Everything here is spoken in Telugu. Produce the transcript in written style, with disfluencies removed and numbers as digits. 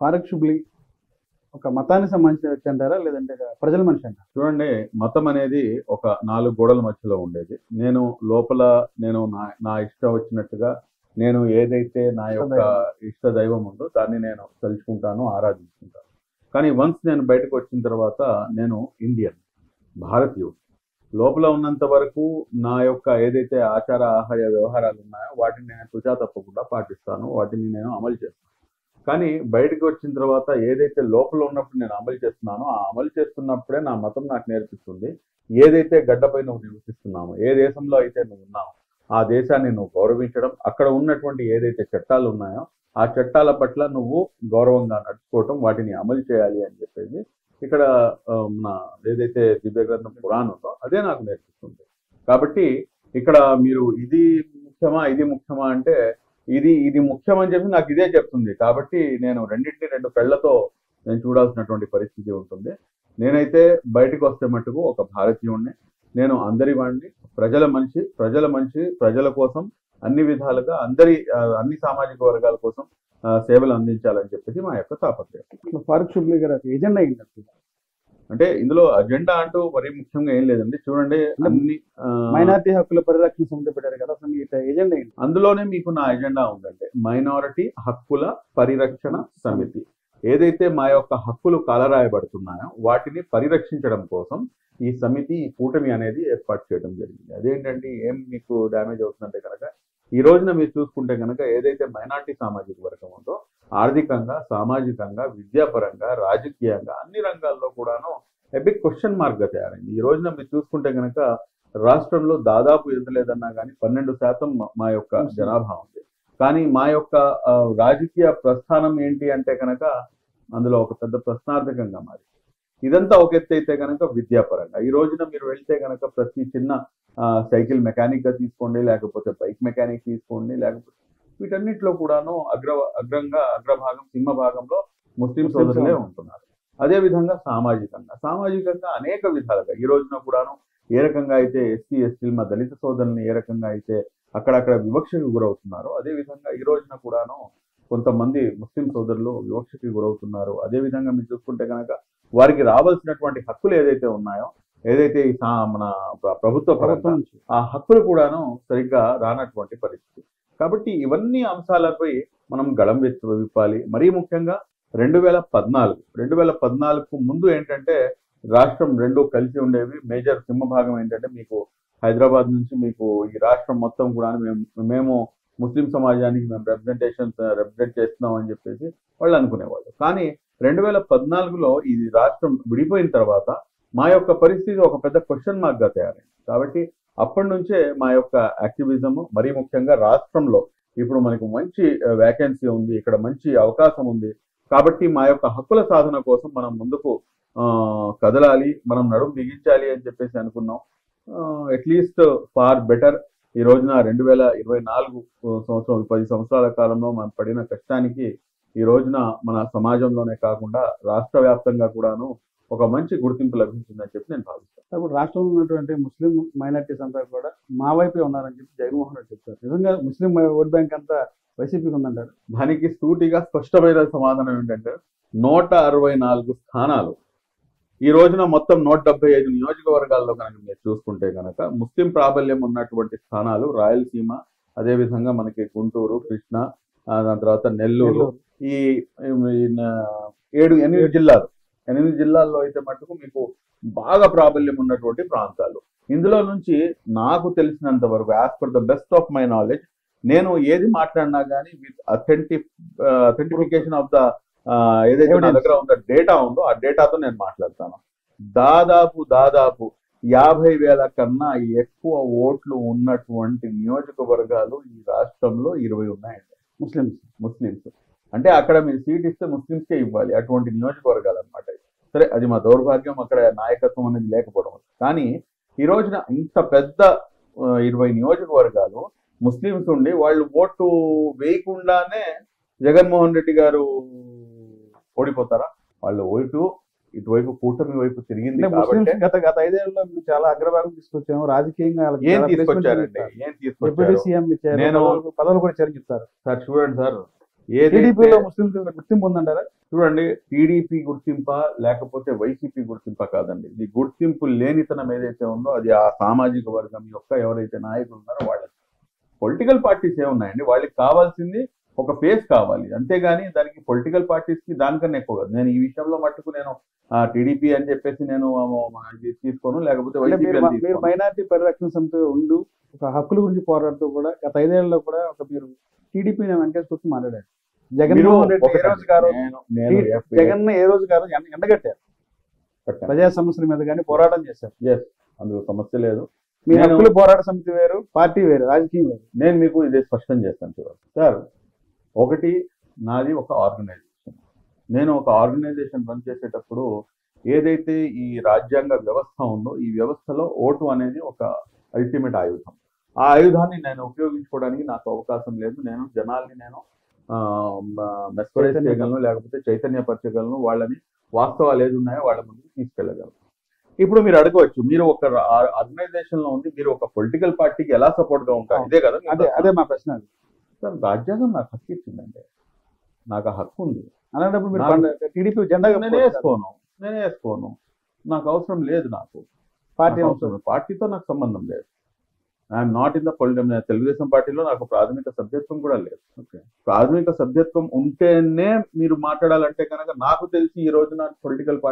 ఫారూక్ షిబ్లీ ఒక మతానికి సంబంధించిన వ్యక్తి అంటారా, లేదంటే ప్రజల మనిషి అంటారా? చూడండి, మతం అనేది ఒక 4 గోడల మధ్యలో ఉండేది. నేను లోపల నేను నా ఇష్టం వచ్చినట్టుగా నేను ఏదైతే నా యొక్క ఇష్ట దైవం ఉందో దాన్ని నేను తలుచుకుంటాను, ఆరాధించుకుంటాను. కానీ వన్స్ నేను బయటకు వచ్చిన తర్వాత నేను ఇండియన్, భారతీయుడు. లోపల ఉన్నంత వరకు నా యొక్క ఏదైతే ఆచార ఆహార వ్యవహారాలు ఉన్నాయో వాటిని నేను తుచా తప్పకుండా పాటిస్తాను, వాటిని నేను అమలు చేస్తాను. కానీ బయటకు వచ్చిన తర్వాత ఏదైతే లోపల ఉన్నప్పుడు నేను అమలు చేస్తున్నానో ఆ అమలు చేస్తున్నప్పుడే నా మతం నాకు నేర్పిస్తుంది ఏదైతే గడ్డపై నువ్వు నివసిస్తున్నావు, ఏ దేశంలో అయితే నువ్వు ఉన్నావు ఆ దేశాన్ని నువ్వు గౌరవించడం, అక్కడ ఉన్నటువంటి ఏదైతే చట్టాలు ఉన్నాయో ఆ చట్టాల పట్ల నువ్వు గౌరవంగా నడుచుకోవటం, వాటిని అమలు చేయాలి అని చెప్పేసి ఇక్కడ మన ఏదైతే దివ్య గ్రంథం పురాణం ఉందో అదే నాకు నేర్పిస్తుంది. కాబట్టి ఇక్కడ మీరు ఇది ముఖ్యమా అంటే ఇది ముఖ్యం అని చెప్పి నాకు ఇదే చెప్తుంది. కాబట్టి నేను రెండింటిని 2 కళ్ళతో నేను చూడాల్సినటువంటి పరిస్థితి ఉంటుంది. నేనైతే బయటకు వస్తే మటుకు ఒక భారతీయుడిని, నేను అందరి వాడిని, ప్రజల మనిషి, ప్రజల కోసం అన్ని విధాలుగా అన్ని సామాజిక వర్గాల కోసం సేవలు అందించాలని చెప్పేసి మా యొక్క తాపత్రయం. ఫారూక్ షిబ్లీ గారు ఏజెండా ఏంటంటే, అంటే ఇందులో అజెండా అంటూ మరీ ముఖ్యంగా ఏం లేదండి. చూడండి, అన్ని మైనారిటీ హక్కుల పరిరక్షణ సమితి పెట్టారు కదా, అసలు మీ ఏజెండా ఏంటి? అందులోనే మీకు నా ఎజెండా ఉందంటే మైనారిటీ హక్కుల పరిరక్షణ సమితి. ఏదైతే మా యొక్క హక్కులు కాలరాయబడుతున్నాయో వాటిని పరిరక్షించడం కోసం ఈ సమితి, ఈ కూటమి అనేది ఏర్పాటు చేయడం జరిగింది. అదేంటంటే ఏం మీకు డ్యామేజ్ అవుతుందంటే కనుక ఈ రోజున మీరు చూసుకుంటే కనుక ఏదైతే మైనారిటీ సామాజిక వర్గం ఉందో ఆర్థికంగా, సామాజికంగా, విద్యాపరంగా, రాజకీయంగా అన్ని రంగాల్లో కూడాను బిగ్ క్వశ్చన్ మార్క్ గా తయారైంది. ఈ రోజున మీరు చూసుకుంటే కనుక రాష్ట్రంలో దాదాపు ఎంత లేదన్నా కానీ 12% మా యొక్క జనాభా ఉంది. కానీ మా యొక్క రాజకీయ ప్రస్థానం ఏంటి అంటే కనుక అందులో ఒక పెద్ద ప్రశ్నార్థకంగా మారి. ఇదంతా ఒక ఎత్తు అయితే కనుక విద్యాపరంగా ఈ రోజున మీరు వెళ్తే కనుక ప్రతి చిన్న సైకిల్ మెకానిక్ గా తీసుకోండి, లేకపోతే బైక్ మెకానిక్ తీసుకోండి, లేకపోతే వీటన్నిటిలో కూడాను అగ్రభాగం సింహభాగంలో ముస్లిం సోదరులే ఉంటున్నారు. అదే విధంగా సామాజికంగా అనేక విధాలుగా ఈ రోజున కూడాను ఏ రకంగా అయితే ఎస్సీలు మా దళిత సోదరుల్ని ఏ రకంగా అయితే అక్కడక్కడ వివక్షకు గురవుతున్నారు, అదే విధంగా ఈ రోజున కూడాను కొంతమంది ముస్లిం సోదరులు వివక్షకి గురవుతున్నారు. అదే విధంగా మీరు చూసుకుంటే కనుక వారికి రావాల్సినటువంటి హక్కులు ఏదైతే ఉన్నాయో, ఏదైతే మన ప్రభుత్వ ఆ హక్కులు కూడాను సరిగ్గా రానటువంటి పరిస్థితి. కాబట్టి ఇవన్నీ అంశాలపై మనం గళం విప్పాలి. మరీ ముఖ్యంగా 2014 ముందు ఏంటంటే రాష్ట్రం 2 కలిసి ఉండేవి. మేజర్ సింహభాగం ఏంటంటే మీకు హైదరాబాద్ నుంచి మీకు ఈ రాష్ట్రం మొత్తం కూడా మేము ముస్లిం సమాజానికి మేము రిప్రజెంట్ చేస్తున్నాం అని చెప్పేసి వాళ్ళు అనుకునేవాళ్ళు. కానీ 2014లో ఈ రాష్ట్రం విడిపోయిన తర్వాత మా యొక్క పరిస్థితి ఒక పెద్ద క్వశ్చన్ మార్క్ గా తయారైంది. కాబట్టి అప్పటి నుంచే మా యొక్క యాక్టివిజం, మరీ ముఖ్యంగా రాష్ట్రంలో ఇప్పుడు మనకు మంచి వేకెన్సీ ఉంది, ఇక్కడ మంచి అవకాశం ఉంది. కాబట్టి మా యొక్క హక్కుల సాధన కోసం మనం ముందుకు కదలాలి, మనం నడుము బిగించాలి అని చెప్పేసి అనుకున్నాం. అట్లీస్ట్ ఫార్ బెటర్ ఈ రోజున 2024 సంవత్సరం 10 సంవత్సరాల కాలంలో మనం పడిన కష్టానికి ఈ రోజున మన సమాజంలోనే కాకుండా రాష్ట్ర వ్యాప్తంగా కూడాను ఒక మంచి గుర్తింపు లభించిందని చెప్పి నేను భావిస్తాను. ఇప్పుడు రాష్ట్రంలో ఉన్నటువంటి ముస్లిం మైనారిటీస్ అంతా కూడా మా వైపే ఉన్నారని చెప్పి జగన్మోహన్ రెడ్డి చెప్తారు. నిజంగా ముస్లిం ఓట్ బ్యాంక్ అంతా వైసీపీకి ఉందంటారు? దానికి సూటిగా స్పష్టమైన సమాధానం ఏంటంటే 164 స్థానాలు ఈ రోజున మొత్తం 175 నియోజకవర్గాల్లో కనుక మీరు చూసుకుంటే కనుక ముస్లిం ప్రాబల్యం ఉన్నటువంటి స్థానాలు రాయలసీమ, అదేవిధంగా మనకి గుంటూరు, కృష్ణా, దాని తర్వాత నెల్లూరు, ఈ 8 జిల్లాల్లో అయితే మటుకు మీకు బాగా ప్రాబల్యం ఉన్నటువంటి ప్రాంతాలు. ఇందులో నుంచి నాకు తెలిసినంత వరకు as per the best of my knowledge నేను ఏది మాట్లాడినా కానీ విత్ అథెంటిఫికేషన్ ఆఫ్ ద ఏదైతే నా దగ్గర ఉందో డేటా ఉందో ఆ డేటాతో నేను మాట్లాడతాను. దాదాపు 50,000 కన్నా ఎక్కువ ఓట్లు ఉన్నటువంటి నియోజకవర్గాలు ఈ రాష్ట్రంలో 20 ఉన్నాయండి. ముస్లిమ్స్ అంటే అక్కడ మీరు సీట్ ఇస్తే ముస్లిమ్స్కే ఇవ్వాలి, అటువంటి నియోజకవర్గాలు అనమాట. సరే, అది మా దౌర్భాగ్యం, అక్కడ నాయకత్వం అనేది లేకపోవడం. కానీ ఈ రోజున ఇంత పెద్ద 20 నియోజకవర్గాలు ముస్లిమ్స్ ఉండి వాళ్ళు ఓటు వేయకుండానే జగన్మోహన్ రెడ్డి గారు ఓడిపోతారా? వాళ్ళు ఓటు ఇటువైపు కూటమి వైపు తిరిగింది. గత 5 ఏళ్ళలో మీరు చాలా అగ్రభాగం తీసుకొచ్చాము రాజకీయంగా. ఏం తీసుకొచ్చారండి? పదవులు కూడా చెప్తారు సార్. చూడండి సార్, టీడీపీలో ముస్లింస్ గుర్తింపు ఉందంటారా? చూడండి, టీడీపీ గుర్తింప లేకపోతే వైసీపీ గుర్తింప కాదండి. ఇది గుర్తింపు లేనితనం ఏదైతే ఉందో అది ఆ సామాజిక వర్గం యొక్క ఎవరైతే నాయకులు ఉన్నారో వాళ్ళకి. పొలిటికల్ పార్టీస్ ఏమున్నాయండి, వాళ్ళకి కావాల్సింది ఒక ఫేస్ కావాలి, అంతేగాని దానికి పొలిటికల్ పార్టీస్ కి దానికన్నా ఎక్కువ కాదు. నేను ఈ విషయంలో మట్టుకు నేను టీడీపీ అని చెప్పేసి నేను ఇది తీసుకోను, లేకపోతే వైసీపీ అని మీరు తీసుకోను. మైనారిటీ పరిరక్షణ సమితి ఉండు ఒక హక్కుల గురించి పోరాడుతూ కూడా గత 5 ఏళ్లలో కూడా ఒక మీరు టీడీపీని వెనకేసి కూర్చొని మాట్లాడారు. జగన్మోహన్ రెడ్డి ఏ రోజు గారు జగన్ ఏ రోజు గారు ఎండగట్టారు, ప్రజా సమస్యల మీద కానీ పోరాటం చేశారు. అందులో సమస్య లేదు. మీ హక్కులు పోరాట సమితి వేరు, పార్టీ వేరు, రాజకీయం వేరు. నేను మీకు ఇదే స్పష్టం చేస్తాను చూడండి సార్. ఒకటి, నాది ఒక ఆర్గనైజేషన్. నేను ఒక ఆర్గనైజేషన్ రన్ చేసేటప్పుడు ఏదైతే ఈ రాజ్యాంగ వ్యవస్థ ఉందో ఈ వ్యవస్థలో ఓటు అనేది ఒక అల్టిమేట్ ఆయుధం. ఆ ఆయుధాన్ని నేను ఉపయోగించుకోవడానికి నాకు అవకాశం లేదు. నేను జనాల్ని మెస్పరైజ్ చేయగలను, లేకపోతే చైతన్యపరచగలను, వాళ్ళని వాస్తవాలు ఏది ఉన్నాయో వాళ్ళ ముందుకు తీసుకెళ్ళగలను. ఇప్పుడు మీరు అడగవచ్చు, మీరు ఒక ఆర్గనైజేషన్ లో ఉంది, మీరు ఒక పొలిటికల్ పార్టీకి ఎలా సపోర్ట్ గా ఉంటారు? ఇదే కదా అదే మా ప్రశ్న. సార్, రాజ్యాంగం నాకు హక్కు ఇచ్చిందండి, నాకు ఆ హక్కు ఉంది. అలాంటప్పుడు మీరు టీడీపీ జెండా నేను వేసుకోను, నాకు అవసరం లేదు. నాకు పార్టీ అవసరం, పార్టీతో నాకు సంబంధం లేదు. I'm not in the Telugu Desam పార్టీలో నాకు ప్రాథమిక సభ్యత్వం కూడా లేదు. ప్రాథమిక సభ్యత్వం ఉంటేనే మీరు మాట్లాడాలంటే కనుక నాకు తెలిసి ఈ రోజున పొలిటికల్ పార్టీ